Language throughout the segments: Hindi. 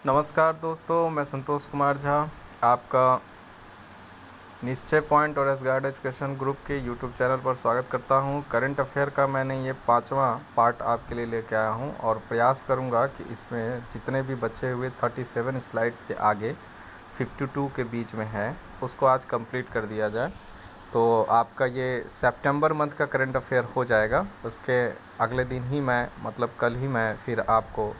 नमस्कार दोस्तों, मैं संतोष कुमार झा आपका निश्चय पॉइंट और एसगार्ड एजुकेशन ग्रुप के यूट्यूब चैनल पर स्वागत करता हूं। करंट अफेयर का मैंने ये 5वां पार्ट आपके लिए लेके आया हूं और प्रयास करूंगा कि इसमें जितने भी बचे हुए 37 स्लाइड्स के आगे 52 के बीच में है उसको आज कंप्लीट कर दिया जाए। तो आपका ये सितंबर मंथ का करंट अफेयर हो जाएगा। उसके अगले दिन ही मैं मतलब कल ही मैं फिर आपको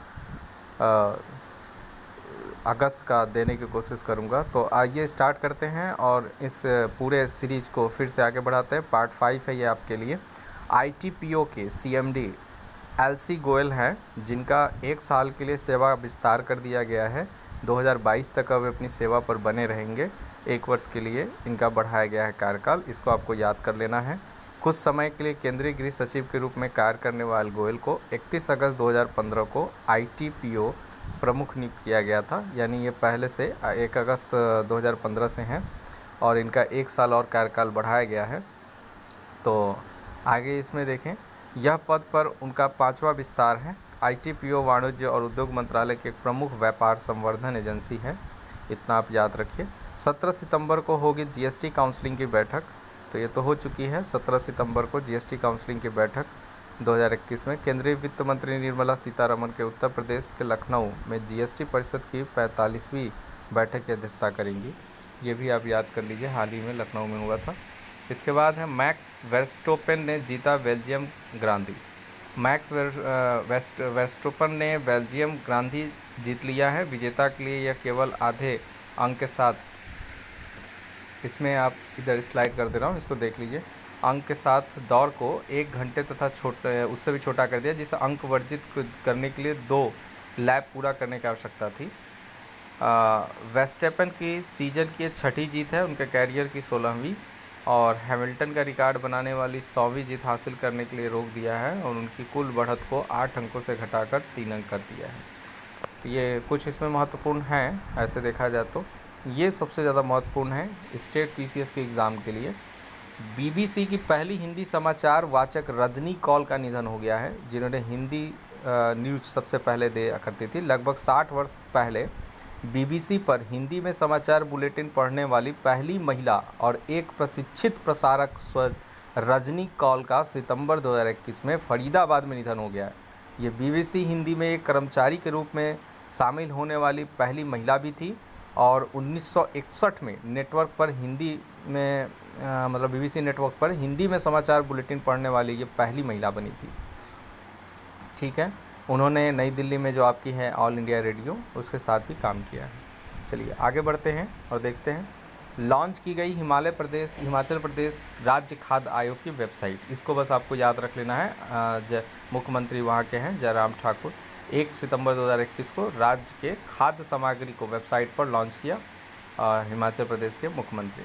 अगस्त का देने की कोशिश करूंगा। तो आइए स्टार्ट करते हैं और इस पूरे सीरीज को फिर से आगे बढ़ाते हैं। पार्ट 5 है ये आपके लिए। ITPO के CMD LC गोयल हैं, जिनका 1 साल के लिए सेवा विस्तार कर दिया गया है। 2022 तक वे अपनी सेवा पर बने रहेंगे। 1 वर्ष के लिए इनका बढ़ाया गया है कार्यकाल, इसको आपको याद कर लेना है। कुछ समय के लिए केंद्रीय गृह सचिव के रूप में कार्य करने वाले गोयल को 31 अगस्त 2015 को ITPO प्रमुख नियुक्त किया गया था, यानी ये पहले से 1 अगस्त 2015 से हैं और इनका 1 साल और कार्यकाल बढ़ाया गया है। तो आगे इसमें देखें, यह पद पर उनका 5वां विस्तार है। ITPO वाणिज्य और उद्योग मंत्रालय की एक प्रमुख व्यापार संवर्धन एजेंसी है, इतना आप याद रखिए। 17 सितंबर को होगी GST काउंसलिंग की बैठक, तो ये तो हो चुकी है। 17 सितंबर को GST काउंसलिंग की बैठक 2021 में केंद्रीय वित्त मंत्री निर्मला सीतारमण के उत्तर प्रदेश के लखनऊ में GST परिषद की 45वीं बैठक की अध्यक्षता करेंगी। ये भी आप याद कर लीजिए, हाल ही में लखनऊ में हुआ था। इसके बाद है मैक्स वर्स्टोपेन ने जीता बेल्जियम ग्रांधी। मैक्स वर्स्टोपेन ने बेल्जियम ग्रांधी जीत लिया है। विजेता के लिए यह केवल आधे अंक के साथ, इसमें आप इधर स्लाइड कर दे रहा हूँ, इसको देख लीजिए। अंक के साथ दौड़ को 1 घंटे तथा उससे भी छोटा कर दिया, जिसे अंक वर्जित करने के लिए 2 लैप पूरा करने की आवश्यकता थी। वेस्टेपन की सीजन की 6ठी जीत है, उनके कैरियर की 16वीं, और हैमिल्टन का रिकॉर्ड बनाने वाली 100वीं जीत हासिल करने के लिए रोक दिया है और उनकी कुल बढ़त को 8 अंकों से घटाकर 3 अंक कर दिया है। तो ये कुछ इसमें महत्वपूर्ण हैं, ऐसे देखा जाए तो ये सबसे ज़्यादा महत्वपूर्ण है स्टेट PCS के एग्ज़ाम के लिए। BBC की पहली हिंदी समाचार वाचक रजनी कौल का निधन हो गया है, जिन्होंने हिंदी न्यूज़ सबसे पहले दिया करती थी। लगभग 60 वर्ष पहले BBC पर हिंदी में समाचार बुलेटिन पढ़ने वाली पहली महिला और एक प्रशिक्षित प्रसारक रजनी कौल का सितंबर 2021 में फरीदाबाद में निधन हो गया है। ये BBC हिंदी में एक कर्मचारी के रूप में शामिल होने वाली पहली महिला भी थी और 1961 में नेटवर्क पर हिंदी में मतलब BBC नेटवर्क पर हिंदी में समाचार बुलेटिन पढ़ने वाली ये पहली महिला बनी थी। ठीक है, उन्होंने नई दिल्ली में जो आपकी है ऑल इंडिया रेडियो, उसके साथ भी काम किया है। चलिए आगे बढ़ते हैं और देखते हैं। लॉन्च की गई हिमाचल प्रदेश राज्य खाद्य आयोग की वेबसाइट, इसको बस आपको याद रख लेना है। मुख्यमंत्री वहाँ के हैं जयराम ठाकुर। 1 सितंबर 2021 को राज्य के खाद्य सामग्री को वेबसाइट पर लॉन्च किया हिमाचल प्रदेश के मुख्यमंत्री।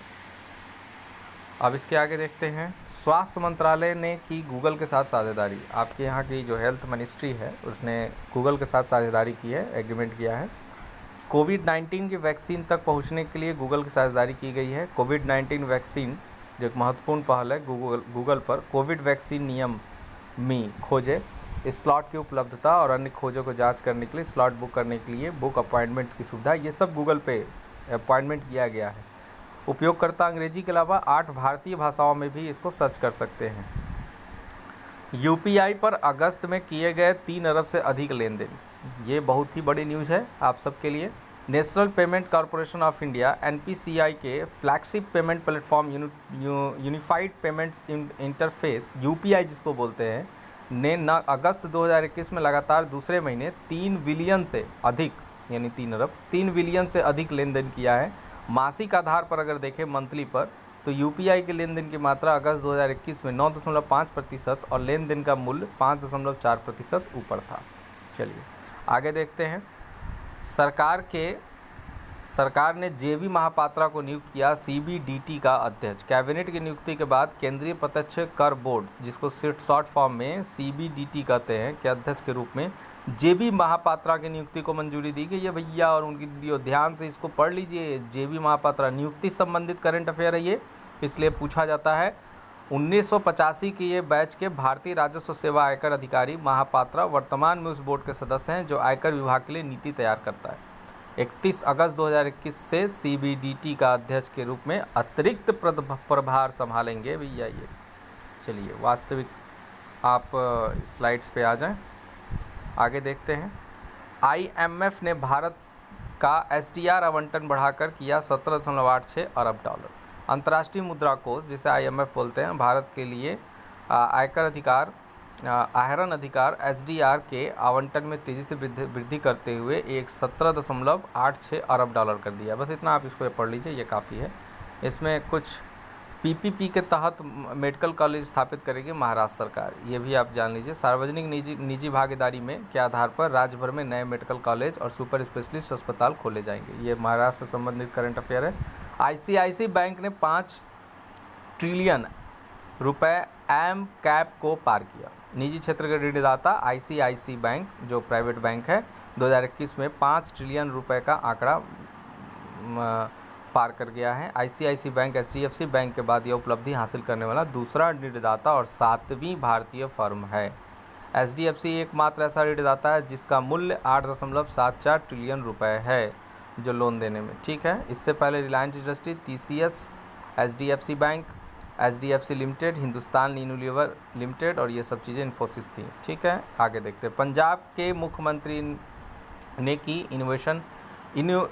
अब इसके आगे देखते हैं। स्वास्थ्य मंत्रालय ने की गूगल के साथ साझेदारी। आपके यहाँ की जो हेल्थ मिनिस्ट्री है उसने गूगल के साथ साझेदारी की है, एग्रीमेंट किया है। कोविड-19 की वैक्सीन तक पहुँचने के लिए गूगल की साझेदारी की गई है। कोविड-19 वैक्सीन जो एक महत्वपूर्ण पहल है, गूगल पर कोविड वैक्सीन नियम मी खोजे, स्लॉट की उपलब्धता और अन्य खोजों को जांच करने के लिए स्लॉट बुक करने के लिए बुक अपॉइंटमेंट की सुविधा, ये सब गूगल पे अपॉइंटमेंट किया गया है। उपयोगकर्ता अंग्रेजी के अलावा 8 भारतीय भाषाओं में भी इसको सर्च कर सकते हैं। UPI पर अगस्त में किए गए 3 अरब से अधिक लेन देन, ये बहुत ही बड़ी न्यूज़ है आप सबके लिए। National payment corporation of India NPCI के flagship payment platform unified payments interface UPI जिसको बोलते हैं ने अगस्त 2021 में लगातार दूसरे महीने 3 बिलियन से अधिक, यानी 3 अरब 3 बिलियन से अधिक लेन देन किया है। मासिक आधार पर अगर देखें मंथली पर, तो UPI के लेन देन की मात्रा अगस्त 2021 में 9.5% और लेन देन का मूल्य 5.4% ऊपर था। चलिए आगे देखते हैं। सरकार ने JB महापात्रा को नियुक्त किया CBDT का अध्यक्ष। कैबिनेट की नियुक्ति के बाद केंद्रीय प्रत्यक्ष कर बोर्ड, जिसको शॉर्ट फॉर्म में CBDT कहते हैं, के अध्यक्ष के रूप में JB महापात्रा की नियुक्ति को मंजूरी दी गई है भैया। और उनकी ध्यान से इसको पढ़ लीजिए। JB महापात्रा नियुक्ति संबंधित करंट अफेयर है ये, इसलिए पूछा जाता है। 1985 के ये बैच के भारतीय राजस्व सेवा आयकर अधिकारी महापात्रा वर्तमान में उस बोर्ड के सदस्य हैं जो आयकर विभाग के लिए नीति तैयार करता है। 31 अगस्त 2021 से सीबीडीटी का अध्यक्ष के रूप में अतिरिक्त प्रभार संभालेंगे भैया ये। चलिए वास्तविक आप स्लाइड्स पे आ जाएं, आगे देखते हैं। आईएमएफ ने भारत का एसडीआर आवंटन बढ़ाकर किया 17.86 अरब डॉलर। अंतर्राष्ट्रीय मुद्रा कोष जिसे आईएमएफ बोलते हैं, भारत के लिए आहरण अधिकार एसडीआर के आवंटन में तेज़ी से वृद्धि करते हुए एक 17.86 अरब डॉलर कर दिया। बस इतना आप इसको पढ़ लीजिए, ये काफ़ी है। इसमें कुछ पीपीपी के तहत मेडिकल कॉलेज स्थापित करेगी महाराष्ट्र सरकार, ये भी आप जान लीजिए। सार्वजनिक निजी भागीदारी में के आधार पर राज्य भर में नए मेडिकल कॉलेज और सुपर स्पेशलिस्ट अस्पताल खोले जाएंगे। ये महाराष्ट्र से संबंधित करंट अफेयर है। आईसीआईसी बैंक ने 5 ट्रिलियन रुपए एम कैप को पार किया। निजी क्षेत्र के ऋणदाता आईसीआईसी बैंक जो प्राइवेट बैंक है 2021 में 5 ट्रिलियन रुपए का आंकड़ा पार कर गया है। आईसीआईसी बैंक एचडीएफसी बैंक के बाद यह उपलब्धि हासिल करने वाला दूसरा ऋणदाता और 7वीं भारतीय फर्म है। एचडीएफसी एकमात्र ऐसा ऋणदाता है जिसका मूल्य 8.74 ट्रिलियन रुपए है जो लोन देने में, ठीक है। इससे पहले Reliance industry, TCS, HDFC bank, HDFC limited, Hindustan Unilever limited और ये सब चीज़ें इन्फोसिस थी, ठीक है। आगे देखते हैं। पंजाब के मुख्यमंत्री ने की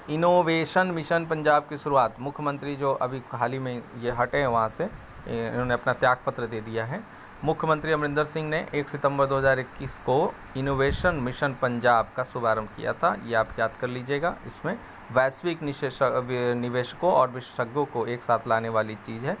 इनोवेशन मिशन पंजाब की शुरुआत। मुख्यमंत्री जो अभी हाल ही में ये हटे हैं वहाँ से, इन्होंने अपना त्यागपत्र दे दिया है। मुख्यमंत्री अमरिंदर सिंह ने 1 सितंबर 2021 को इनोवेशन मिशन पंजाब का शुभारंभ किया था, ये आप याद कर लीजिएगा। इसमें वैश्विक निवेशकों और विशेषज्ञों को एक साथ लाने वाली चीज़ है।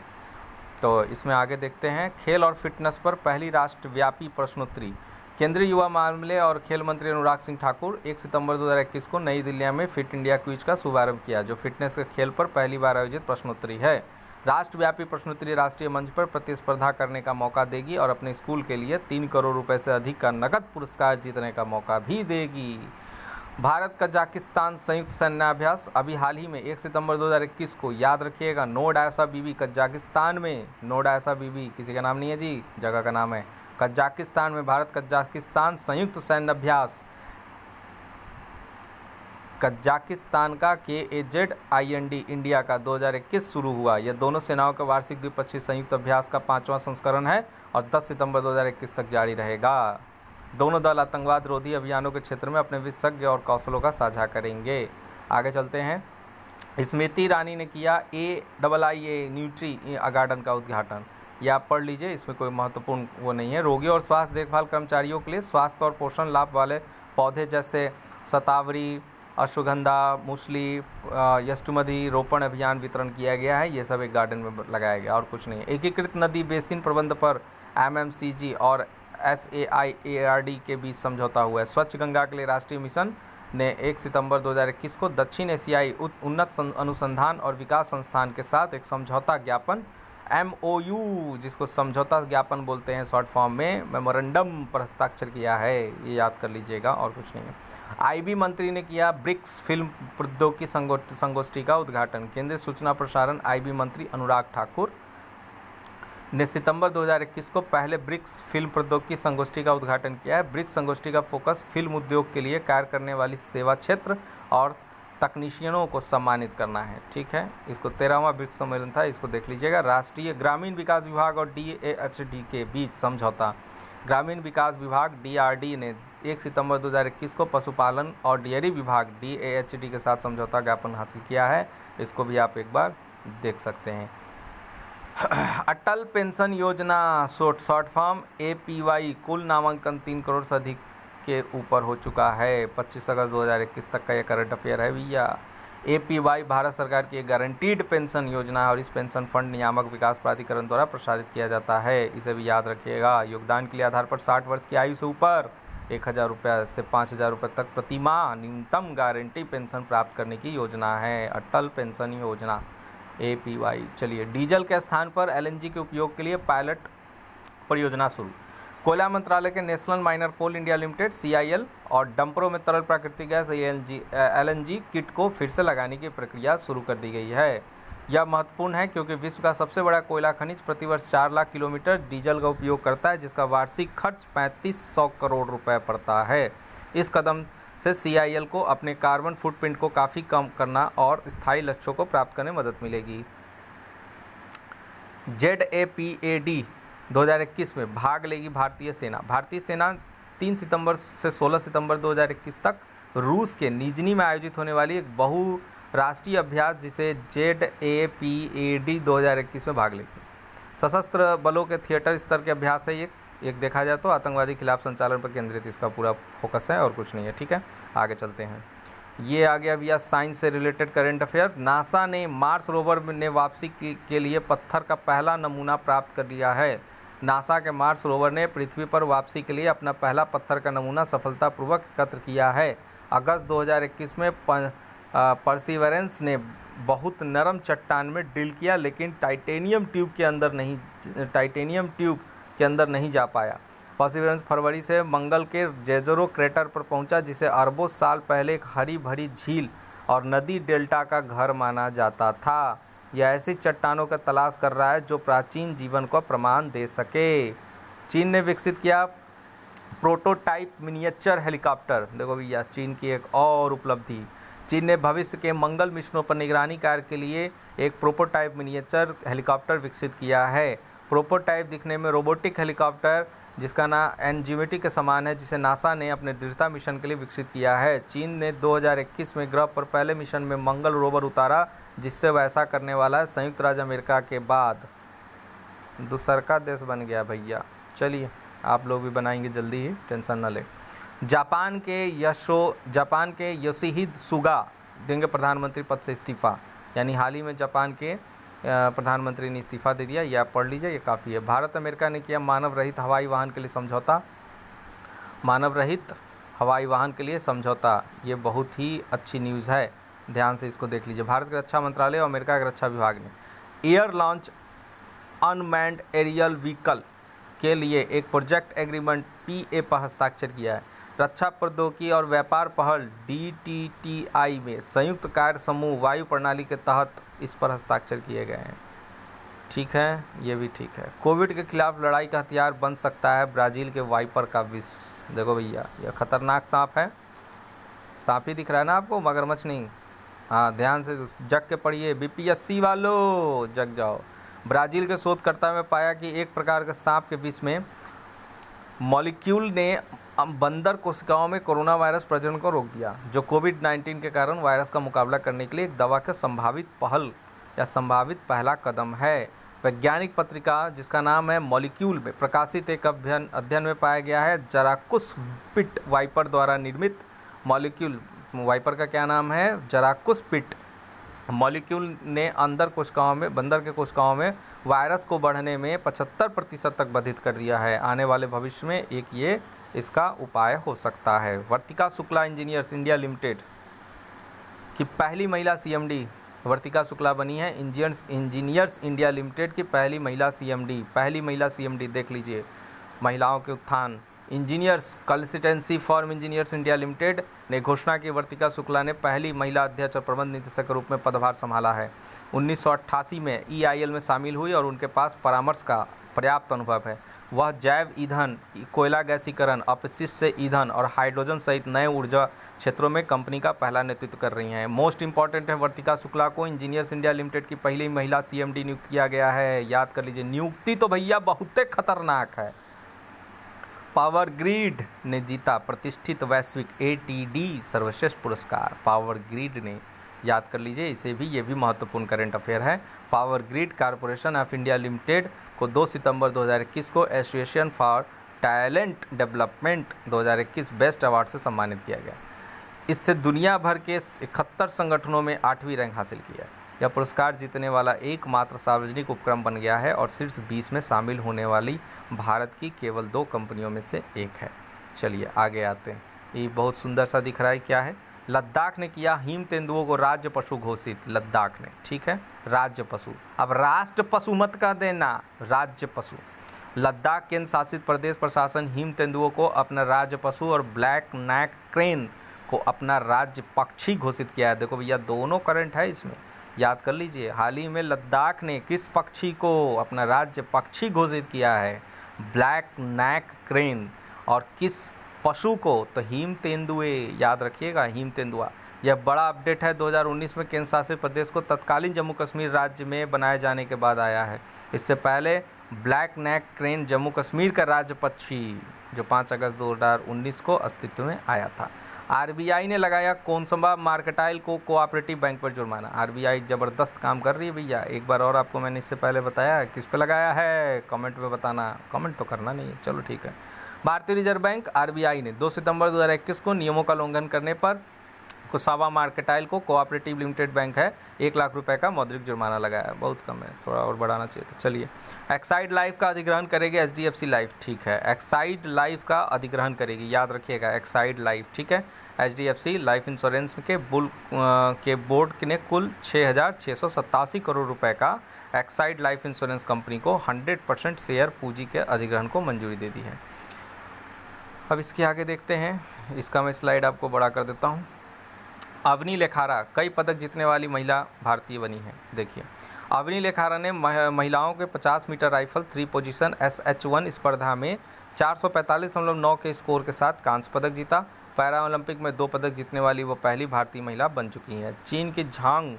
तो इसमें आगे देखते हैं। खेल और फिटनेस पर पहली राष्ट्रव्यापी प्रश्नोत्तरी। केंद्रीय युवा मामले और खेल मंत्री अनुराग सिंह ठाकुर 1 सितंबर 2021 को नई दिल्ली में फिट इंडिया क्विज का शुभारंभ किया, जो फिटनेस के खेल पर पहली बार आयोजित प्रश्नोत्तरी है। राष्ट्रव्यापी प्रश्नोत्तरी राष्ट्रीय मंच पर प्रतिस्पर्धा करने का मौका देगी और अपने स्कूल के लिए 3 करोड़ रुपए से अधिक का नकद पुरस्कार जीतने का मौका भी देगी। भारत कजाकिस्तान संयुक्त सैन्याभ्यास अभी हाल ही में 1 सितंबर 2021 को, याद रखिएगा, नोडासा बीबी कजाकिस्तान में, नोडासा बीबी किसी का नाम नहीं है जी, जगह का नाम है। कजाकिस्तान में भारत कजाकिस्तान संयुक्त सैन्याभ्यास कजाकिस्तान का KAZIND इंडिया का 2021 शुरू हुआ। यह दोनों सेनाओं के वार्षिक द्विपक्षीय संयुक्त अभ्यास का 5वां संस्करण है और 10 सितंबर 2021 तक जारी रहेगा। दोनों दल आतंकवाद विरोधी अभियानों के क्षेत्र में अपने विशेषज्ञ और कौशलों का साझा करेंगे। आगे चलते हैं। स्मृति ईरानी ने किया AIIA न्यूट्री गार्डन का उद्घाटन, यह आप पढ़ लीजिए, इसमें कोई महत्वपूर्ण वो नहीं है। रोगियों और स्वास्थ्य देखभाल कर्मचारियों के लिए स्वास्थ्य और पोषण लाभ वाले पौधे जैसे शतावरी, अश्वगंधा, मूसली, यष्टुमधि रोपण अभियान वितरण किया गया है। ये सब एक गार्डन में लगाया गया और कुछ नहीं है। एकीकृत नदी बेसिन प्रबंध पर MMCG और SAIARD के बीच समझौता हुआ है। स्वच्छ गंगा के लिए राष्ट्रीय मिशन ने 1 सितंबर 2021 को दक्षिण एशियाई उन्नत अनुसंधान और विकास संस्थान के साथ एक समझौता ज्ञापन MOU, जिसको समझौता ज्ञापन बोलते हैं शॉर्ट फॉर्म में, मेमोरेंडम पर हस्ताक्षर किया है, ये याद कर लीजिएगा और कुछ नहीं है। IB मंत्री ने किया ब्रिक्स फिल्म प्रौद्योगिकी संगोष्ठी का उद्घाटन। केंद्रीय सूचना प्रसारण IB मंत्री अनुराग ठाकुर ने सितंबर 2021 को पहले ब्रिक्स फिल्म प्रौद्योगिकी संगोष्ठी का उद्घाटन किया है। ब्रिक्स संगोष्ठी का फोकस फिल्म उद्योग के लिए कार्य करने वाली सेवा क्षेत्र और तकनीशियनों को सम्मानित करना है, ठीक है। इसको 13वां ब्रिक्स सम्मेलन था, इसको देख लीजिएगा। राष्ट्रीय ग्रामीण विकास विभाग और DAHD के बीच समझौता। ग्रामीण विकास विभाग DRD ने 1 सितंबर 2021 को पशुपालन और डेयरी विभाग DAHD के साथ समझौता ज्ञापन हासिल किया है, इसको भी आप एक बार देख सकते हैं। अटल पेंशन योजना शॉर्ट फॉर्म APY कुल नामांकन 3 करोड़ से अधिक के ऊपर हो चुका है। 25 अगस्त 2021 तक का यह करंट अफेयर है भैया। APY भारत सरकार की एक गारंटीड पेंशन योजना है और इस पेंशन फंड नियामक विकास प्राधिकरण द्वारा प्रसारित किया जाता है, इसे भी याद रखिएगा। योगदान के लिए आधार पर 60 वर्ष की आयु से ऊपर 1,000 रुपये से 5,000 रुपये तक प्रति माह न्यूनतम गारंटी पेंशन प्राप्त करने की योजना है अटल पेंशन योजना APY। चलिए, डीजल के स्थान पर LNG के उपयोग के लिए पायलट परियोजना शुरू। कोयला मंत्रालय के नेशनल माइनर कोल इंडिया लिमिटेड CIL और डंपरों में तरल प्राकृतिक गैस LNG किट को फिर से लगाने की प्रक्रिया शुरू कर दी गई है। यह महत्वपूर्ण है क्योंकि विश्व का सबसे बड़ा कोयला खनिज प्रतिवर्ष 4 लाख किलोमीटर डीजल का उपयोग करता है, जिसका वार्षिक खर्च 3500 करोड़ रुपए पड़ता है। इस कदम से CIL को अपने कार्बन फुटप्रिंट को काफ़ी कम करना और स्थायी लक्ष्यों को प्राप्त करने में मदद मिलेगी। ZAPAD 2021 में भाग लेगी भारतीय सेना। भारतीय सेना 3 सितंबर से 16 सितंबर 2021 तक रूस के निजनी में आयोजित होने वाली एक बहुराष्ट्रीय अभ्यास जिसे ZAPAD 2021 में भाग लेगी। सशस्त्र बलों के थिएटर स्तर के अभ्यास है ये। एक देखा जाए तो आतंकवादी खिलाफ संचालन पर केंद्रित इसका पूरा फोकस है और कुछ नहीं है। ठीक है, आगे चलते हैं। ये आ गया भैया साइंस से रिलेटेड करंट अफेयर। नासा ने मार्स रोवर ने वापसी के लिए पत्थर का पहला नमूना प्राप्त कर लिया है। नासा के मार्स रोवर ने पृथ्वी पर वापसी के लिए अपना पहला पत्थर का नमूना सफलतापूर्वक एकत्र किया है। अगस्त 2021 में परसिवरेंस ने बहुत नरम चट्टान में ड्रिल किया, लेकिन टाइटेनियम ट्यूब के अंदर नहीं जा पाया। परसिवरेंस फरवरी से मंगल के जेजोरो क्रेटर पर पहुंचा, जिसे अरबों साल पहले एक हरी भरी झील और नदी डेल्टा का घर माना जाता था। यह ऐसी चट्टानों का तलाश कर रहा है जो प्राचीन जीवन को प्रमाण दे सके। चीन ने विकसित किया प्रोटोटाइप मिनिएचर हेलीकॉप्टर। देखो भैया, चीन की एक और उपलब्धि। चीन ने भविष्य के मंगल मिशनों पर निगरानी कार्य के लिए एक प्रोटोटाइप मिनिएचर हेलीकॉप्टर विकसित किया है। प्रोटोटाइप दिखने में रोबोटिक हेलीकॉप्टर जिसका नाम एनजीवीटी के समान है, जिसे नासा ने अपने दृढ़ता मिशन के लिए विकसित किया है। चीन ने 2021 में ग्रह पर पहले मिशन में मंगल रोवर उतारा, जिससे वह ऐसा करने वाला है संयुक्त राज्य अमेरिका के बाद दूसरा देश बन गया भैया। चलिए, आप लोग भी बनाएंगे जल्दी ही, टेंशन न ले। जापान के योशिहिद सुगा देंगे प्रधानमंत्री पद से इस्तीफा। यानी हाल ही में जापान के प्रधानमंत्री ने इस्तीफा दे दिया। ये आप पढ़ लीजिए, ये काफ़ी है। भारत अमेरिका ने किया मानव रहित हवाई वाहन के लिए समझौता। मानव रहित हवाई वाहन के लिए समझौता, ये बहुत ही अच्छी न्यूज़ है, ध्यान से इसको देख लीजिए। भारत के रक्षा मंत्रालय और अमेरिका के रक्षा विभाग ने air launch unmanned aerial vehicle के लिए एक प्रोजेक्ट एग्रीमेंट PA पर हस्ताक्षर किया है। रक्षा प्रौद्योगिकी और व्यापार पहल DTTI में संयुक्त कार्य समूह वायु प्रणाली के तहत इस पर हस्ताक्षर किए गए हैं। ठीक है, ये भी ठीक है। कोविड के खिलाफ लड़ाई का हथियार बन सकता है ब्राज़ील के वाइपर का विष। देखो भैया, यह खतरनाक सांप है। सांप ही दिख रहा है ना आपको, मगरमच्छ नहीं। हाँ, ध्यान से जग के पढ़िए, BPSC वालों जग जाओ। ब्राज़ील के शोधकर्ता में पाया कि एक प्रकार के सांप के विष में मॉलिक्यूल ने बंदर कोशिकाओं में कोरोना वायरस प्रजनन को रोक दिया, जो कोविड-19 के कारण वायरस का मुकाबला करने के लिए एक दवा का संभावित पहला कदम है। वैज्ञानिक पत्रिका जिसका नाम है मॉलिक्यूल में प्रकाशित एक अध्ययन में पाया गया है जराकुस पिट वाइपर द्वारा निर्मित मॉलिक्यूल। वाइपर का क्या नाम है? जराकुस पिट। मॉलिक्यूल ने बंदर के कोशिकाओं में वायरस को बढ़ने में 75% तक बाधित कर दिया है। आने वाले भविष्य में ये इसका उपाय हो सकता है। वर्तिका शुक्ला इंजीनियर्स इंडिया लिमिटेड की पहली महिला CMD वर्तिका शुक्ला बनी है इंजीनियर्स इंडिया लिमिटेड की पहली महिला CMD। देख लीजिए, महिलाओं के उत्थान। Engineers consultancy firm engineers India limited ने घोषणा की वर्तिका शुक्ला ने पहली महिला अध्यक्ष और प्रबंध निदेशक के रूप में पदभार संभाला है। 1988 में EIL में शामिल हुई और उनके पास परामर्श का पर्याप्त अनुभव है। वह जैव ईंधन, कोयला गैसीकरण, अपशिष्ट से ईंधन और हाइड्रोजन सहित नए ऊर्जा क्षेत्रों में कंपनी का पहला नेतृत्व कर रही हैं। मोस्ट इंपॉर्टेंट है, वर्तिका शुक्ला को इंजीनियर्स इंडिया लिमिटेड की पहली महिला CMD नियुक्त किया गया है। याद कर लीजिए, नियुक्ति तो भैया बहुत खतरनाक है। पावर ग्रिड ने जीता प्रतिष्ठित वैश्विक ATD सर्वश्रेष्ठ पुरस्कार। पावर ग्रिड ने, याद कर लीजिए इसे भी, ये भी महत्वपूर्ण करंट अफेयर है। Power grid corporation of India limited को 2 सितंबर 2021 को association for talent development 2021 best award से सम्मानित किया गया। इससे दुनिया भर के 71 संगठनों में 8वीं रैंक हासिल किया। यह पुरस्कार जीतने वाला एकमात्र सार्वजनिक उपक्रम बन गया है और शीर्ष 20 में शामिल होने वाली भारत की केवल 2 कंपनियों में से एक है। चलिए आगे आते हैं। ये बहुत सुंदर सा दिख रहा है, क्या है? लद्दाख ने किया हिम तेंदुओं को राज्य पशु घोषित। लद्दाख ने, ठीक है, राज्य पशु। अब राष्ट्र पशु मत कह देना, राज्य पशु। लद्दाख केंद्र शासित प्रदेश प्रशासन हिम तेंदुओं को अपना राज्य पशु और ब्लैक नेक क्रेन को अपना राज्य पक्षी घोषित किया है। देखो भैया, दोनों करंट है इसमें, याद कर लीजिए। हाल ही में लद्दाख ने किस पक्षी को अपना राज्य पक्षी घोषित किया है? ब्लैक नेक क्रेन। और किस पशु को तो हिम तेंदुए, याद रखिएगा हिम तेंदुआ। यह बड़ा अपडेट है 2019 में केंद्र शासित प्रदेश को तत्कालीन जम्मू कश्मीर राज्य में बनाए जाने के बाद आया है। इससे पहले ब्लैक नेक क्रेन जम्मू कश्मीर का राज्य पक्षी जो 5 अगस्त 2019 को अस्तित्व में आया था। आरबीआई ने लगाया कोनसबा मार्केटाइल को कोऑपरेटिव बैंक पर जुर्माना। आरबीआई ज़बरदस्त काम कर रही है भैया। एक बार और आपको मैंने इससे पहले बताया है, किस पे लगाया है कमेंट में बताना, कमेंट तो करना नहीं है, चलो ठीक है। भारतीय रिजर्व बैंक आरबीआई ने 2 सितंबर 2021 को नियमों का उल्लंघन करने पर कोनसबा मार्केटाइल को कोऑपरेटिव लिमिटेड बैंक है 1 लाख रुपए का मौद्रिक जुर्माना लगाया। बहुत कम है, थोड़ा और बढ़ाना चाहिए था। चलिए, एक्साइड लाइफ का अधिग्रहण करेगी एचडीएफसी लाइफ, ठीक है। एक्साइड लाइफ का अधिग्रहण करेगी, याद रखिएगा एक्साइड लाइफ, ठीक है। एचडीएफसी लाइफ इंश्योरेंस के बोर्ड ने कुल 6,687 करोड़ रुपए का एक्साइड लाइफ इंश्योरेंस कंपनी को 100% शेयर पूंजी के अधिग्रहण को मंजूरी दे दी है। अब इसके आगे देखते हैं, इसका मैं स्लाइड आपको बड़ा कर देता हूँ। अवनी लेखारा कई पदक जीतने वाली महिला भारतीय बनी है। देखिए, अवनी लेखारा ने महिलाओं के 50 मीटर राइफल 3 पोजीशन SH1 स्पर्धा में 445.9 के स्कोर के साथ कांस्य पदक जीता। पैरा ओलंपिक में 2 पदक जीतने वाली वो पहली भारतीय महिला बन चुकी हैं। चीन की झांग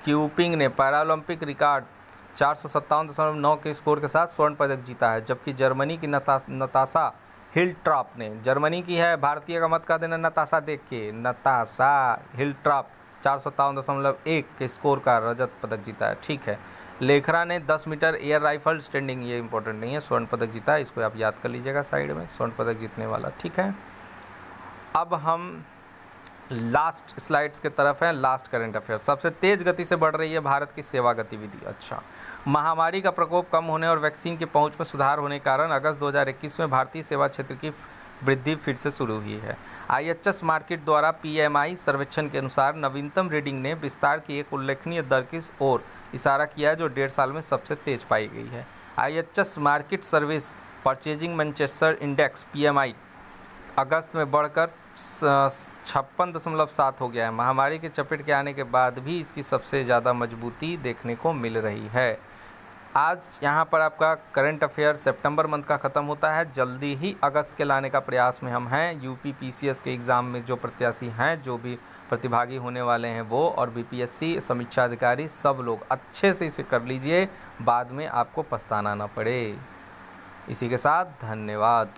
क्यूपिंग ने पैरा ओलंपिक रिकॉर्ड 457.9 के स्कोर के साथ स्वर्ण पदक जीता है, जबकि जर्मनी की नताशा हिलट्रॉप ने, जर्मनी की है, भारतीय का मत का देना नताशा देख के, नताशा हिलट्रॉप 457.1 के स्कोर का रजत पदक जीता है, ठीक है। लेखरा ने 10 मीटर एयर राइफल स्टैंडिंग, ये इंपॉर्टेंट नहीं है, स्वर्ण पदक जीता है, इसको आप याद कर लीजिएगा साइड में, स्वर्ण पदक जीतने वाला, ठीक है। अब हम लास्ट स्लाइड्स की तरफ है, लास्ट करंट अफेयर। सबसे तेज गति से बढ़ रही है भारत की सेवा गतिविधि। अच्छा, महामारी का प्रकोप कम होने और वैक्सीन की पहुंच में सुधार होने के कारण अगस्त 2021 में भारतीय सेवा क्षेत्र की वृद्धि फिर से शुरू हुई है। IHS मार्केट द्वारा PMI सर्वेक्षण के अनुसार नवीनतम रीडिंग ने विस्तार की एक उल्लेखनीय दर की ओर इशारा किया है, जो 1.5 साल में सबसे तेज पाई गई है। IHS market service purchasing Manchester index PMI अगस्त में बढ़कर 56.7 हो गया है। महामारी के चपेट के आने के बाद भी इसकी सबसे ज़्यादा मजबूती देखने को मिल रही है। आज यहाँ पर आपका करंट अफेयर सितंबर मंथ का ख़त्म होता है। जल्दी ही अगस्त के लाने का प्रयास में हम हैं। यूपी PCS के एग्ज़ाम में जो प्रत्याशी हैं, जो भी प्रतिभागी होने वाले हैं वो, और BPSC समीक्षा अधिकारी, सब लोग अच्छे से इसे कर लीजिए, बाद में आपको पछताना ना पड़े। इसी के साथ धन्यवाद।